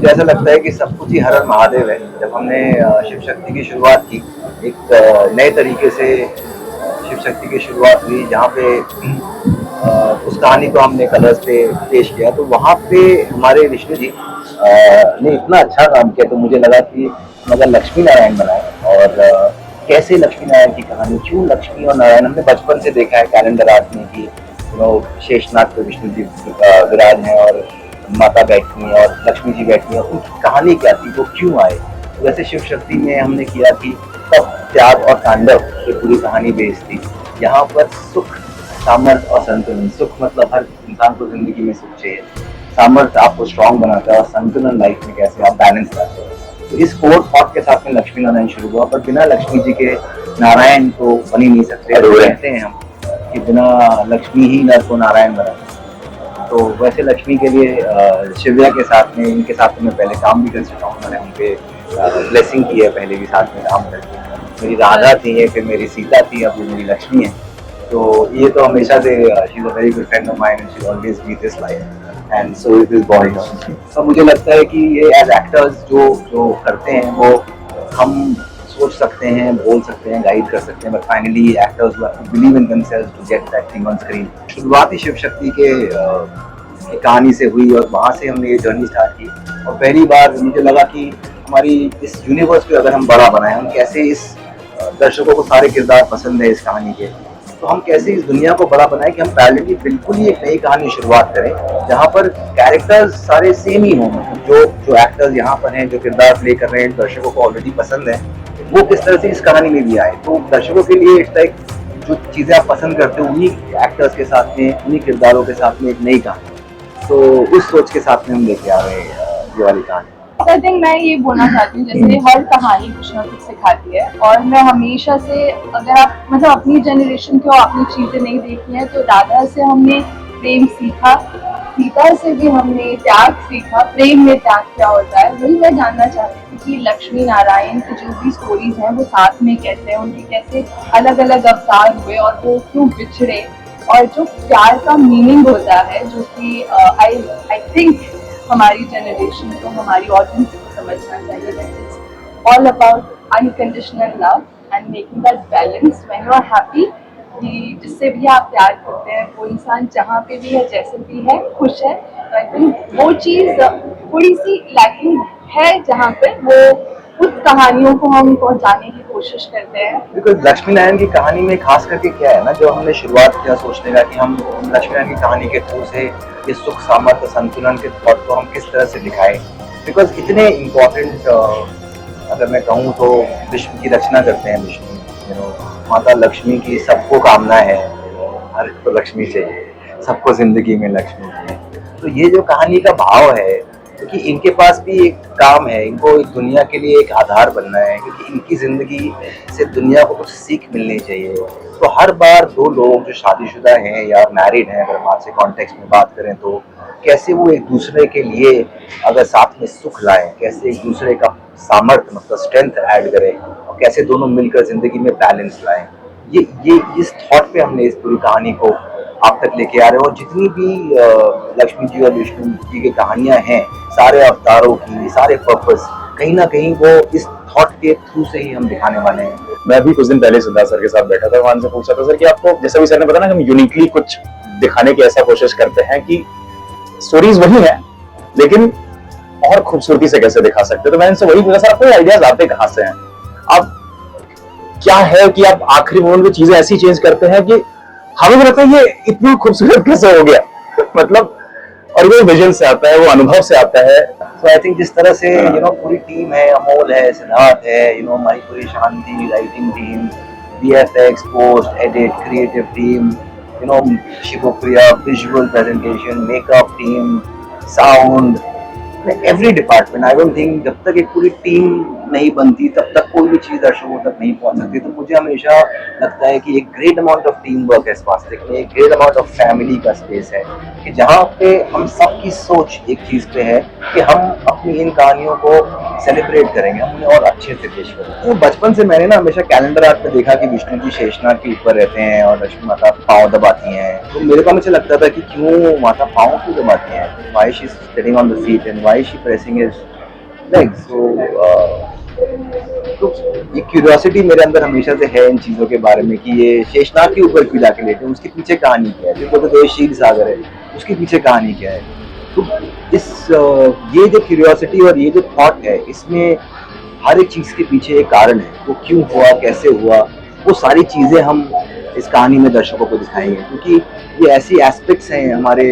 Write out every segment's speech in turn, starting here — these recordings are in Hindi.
मुझे ऐसा लगता है कि सब कुछ ही हर हर महादेव है। जब हमने शिव शक्ति की शुरुआत की, एक नए तरीके से शिव शक्ति की शुरुआत हुई, जहाँ पे उस कहानी को हमने कलर्स पे पेश किया, तो वहाँ पे हमारे विष्णु जी ने इतना अच्छा काम किया, तो मुझे लगा कि हम अगर लक्ष्मी नारायण बनाए और कैसे लक्ष्मी नारायण की कहानी, क्यों लक्ष्मी और नारायण, हमने बचपन से देखा है कैलेंडर आर्ट में कि शेषनाग पे विष्णु जी विराज हैं और माता बैठी हैं और लक्ष्मी जी बैठी हैं, उनकी कहानी क्या थी, वो क्यों आए। तो वैसे शिव शक्ति में हमने किया कि तप, त्याग और तांडव की पूरी कहानी बेस्ड थी। यहाँ पर सुख, सामर्थ्य और संतुलन। सुख मतलब हर इंसान को जिंदगी में सुख चाहिए, सामर्थ्य आपको स्ट्रांग बनाता है और संतुलन लाइफ में कैसे आप बैलेंस लाते हो। तो इस कोर थॉट के साथ में लक्ष्मी नारायण शुरू हुआ, पर बिना लक्ष्मी जी के नारायण तो बन ही नहीं सकते। कहते हैं हम कि बिना लक्ष्मी ही नर को नारायण बना। तो वैसे लक्ष्मी के लिए शिव्या के साथ में, इनके साथ में मैं पहले काम भी कर चुका हूँ, मैंने उनके ब्लेसिंग की है पहले भी साथ में काम करके। मेरी राधा थी, फिर मेरी सीता थी, अब मेरी लक्ष्मी है। तो ये तो हमेशा से she is a very good friend of mine and she always be this life and so it is boy. तो मुझे लगता है कि ये एज एक्टर्स जो जो करते हैं वो हम सोच सकते हैं, बोल सकते हैं, गाइड कर सकते हैं, but finally actors believe in themselves to get that thing on screen. शुरुआत ही शिव शक्ति के की कहानी से हुई और वहाँ से हमने ये जर्नी स्टार्ट की। और पहली बार मुझे लगा कि हमारी इस यूनिवर्स को अगर हम बड़ा बनाएं, हम कैसे इस दर्शकों को सारे किरदार पसंद है इस कहानी के, तो हम कैसे इस दुनिया को बड़ा बनाएं कि हम पैरेलली बिल्कुल ही एक नई कहानी शुरुआत करें, जहाँ पर कैरेक्टर्स सारे सेम ही हों। जो जो एक्टर्स यहाँ पर हैं, जो किरदार प्ले कर रहे हैं, दर्शकों को ऑलरेडी पसंद है, वो किस तरह से इस कहानी में भी आए। तो दर्शकों के लिए इट्स लाइक जो चीज़ें आप पसंद करते हो उन्हीं एक्टर्स के साथ में, उन्हीं किरदारों के साथ में एक नई कहानी, तो उस सोच के साथ में हम लेके आ रहे हैं ये वाली कहानी। आई थिंक मैं ये बोलना चाहती हूँ, जैसे हर कहानी कुछ ना कुछ सिखाती है, और मैं हमेशा से, अगर आप मतलब अपनी जनरेशन की और अपनी चीज़ें नहीं देखी हैं, तो राधा से हमने प्रेम सीखा, सीता से भी हमने त्याग सीखा, प्रेम में त्याग क्या होता है, वही मैं जानना चाहती थी कि लक्ष्मी नारायण की जो भी स्टोरीज हैं वो साथ में कैसे हैं, उनके कैसे अलग अलग अवतार हुए और वो क्यों बिछड़े, और जो प्यार का मीनिंग होता है, जो कि आई थिंक हमारी जनरेशन को, हमारी ऑडियंस को समझना चाहिए। All about unconditional love and making that balance when you are happy, कि जिससे भी आप प्यार करते हैं वो इंसान जहाँ पे भी है, जैसे भी है, खुश है। तो आई थिंक वो चीज़ थोड़ी सी लैकिंग है, जहाँ पे वो उस कहानियों को हम पहुँचाने की कोशिश करते हैं। बिकॉज लक्ष्मी नारायण की कहानी में खास करके क्या है ना, जो हमने शुरुआत किया सोचने का कि हम लक्ष्मी नारायण की कहानी के थ्रू से ये सुख, सामर्थ्य, संतुलन के थॉट को हम किस तरह से दिखाएं। बिकॉज इतने इम्पोर्टेंट, अगर मैं कहूँ तो विश्व की रचना करते हैं विष्णु, माता लक्ष्मी की सबको कामना है, हर को लक्ष्मी चाहिए, सबको जिंदगी में लक्ष्मी चाहिए। तो ये जो कहानी का भाव है, क्योंकि इनके पास भी एक काम है, इनको एक दुनिया के लिए एक आधार बनना है, क्योंकि इनकी जिंदगी से दुनिया को कुछ सीख मिलनी चाहिए। तो हर बार दो लोग जो शादीशुदा हैं या मैरिड हैं, अगर आज से कॉन्टेक्स्ट में बात करें, तो कैसे वो एक दूसरे के लिए अगर साथ में सुख लाएं, कैसे एक दूसरे का सामर्थ्य मतलब स्ट्रेंथ ऐड करें, और कैसे दोनों मिलकर जिंदगी में बैलेंस लाएं। ये इस थॉट पे हमने इस पूरी कहानी को आप तक लेके आ रहे हो। और जितनी भी लक्ष्मी जी और विष्णु जी की कहानियां हैं, सारे अवतारों की, सारे पर्पस, कहीं ना कहीं वो इस थॉट के थ्रू से ही हम दिखाने वाले हैं। मैं भी कुछ दिन पहले सिद्धार्थ सर के साथ बैठा था, वहां से पूछा था सर कि आपको, जैसा भी सर ने बताया ना, हम यूनिकली कुछ दिखाने की ऐसा कोशिश करते हैं कि स्टोरीज वही है लेकिन और खूबसूरती से कैसे दिखा सकते हैं। तो मैंने इनसे वही पूछा, सर आपको आइडियाज आते कहाँ से हैं, आप क्या है कि आप आखिरी मोमेंट में चीजें ऐसी चेंज करते हैं कि हमें भी लगता है ये इतना खूबसूरत कैसे हो गया मतलब, और वो विजन से आता है, वो अनुभव से आता है। तो आई थिंक जिस तरह से पूरी टीम है, अमोल है, सिद्धार्थ है, हमारी पूरी Shanti writing team, VFX, post edit, creative team, Shivpriya, visual presentation, makeup team, sound, every department. I don't think जब तक एक पूरी टीम नहीं बनती तब तक कोई भी चीज़ दर्शकों तक नहीं पहुंच सकती। तो मुझे हमेशा लगता है कि एक great amount of team work है स्वास्थ्य में, एक ग्रेट अमाउंट ऑफ फैमिली का स्पेस है, कि जहाँ पे हम सबकी सोच एक चीज़ पे है कि हम अपनी इन कहानियों को सेलिब्रेट करेंगे, हम उन्हें और अच्छे से पेश करेंगे। तो बचपन से मैंने ना हमेशा कैलेंडर आर्ट में देखा कि विष्णु जी शेषनाग के ऊपर रहते हैं और लक्ष्मी माता पाँव दबाती हैं। तो मेरे को हमेशा लगता था कि क्यों माता पाँव क्यों दबाती हैं, why she sitting on the feet and why she pressing his legs. तो ये क्यूरियोसिटी मेरे अंदर हमेशा से है इन चीज़ों के बारे में कि ये शेषनाग के ऊपर क्यों जाके लेटे हैं, उसके पीछे कहानी क्या है। देखो तो क्षीर सागर है, उसके पीछे कहानी क्या है। तो ये जो क्यूरियोसिटी और ये जो थॉट है, इसमें हर एक चीज़ के पीछे एक कारण है, वो क्यों हुआ, कैसे हुआ, वो सारी चीज़ें हम इस कहानी में दर्शकों को दिखाएंगे। क्योंकि ये ऐसी एस्पेक्ट्स हैं हमारे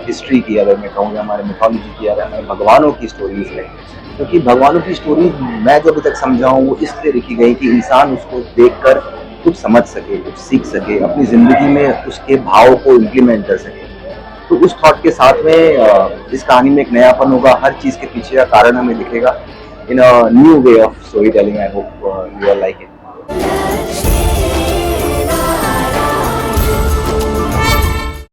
हिस्ट्री की, अगर मैं कहूँ, हमारे मिथोलॉजी की, अगर हमारे भगवानों की स्टोरीज है। क्योंकि भगवानों की स्टोरी मैं जो अभी तक समझा हूँ वो इसलिए लिखी गई कि इंसान उसको देखकर कुछ समझ सके, कुछ सीख सके, अपनी ज़िंदगी में उसके भाव को इम्प्लीमेंट कर सके। तो उस थॉट के साथ में इस कहानी में एक नयापन होगा, हर चीज़ के पीछे का कारण हमें दिखेगा in a new way of storytelling. I hope you are like it.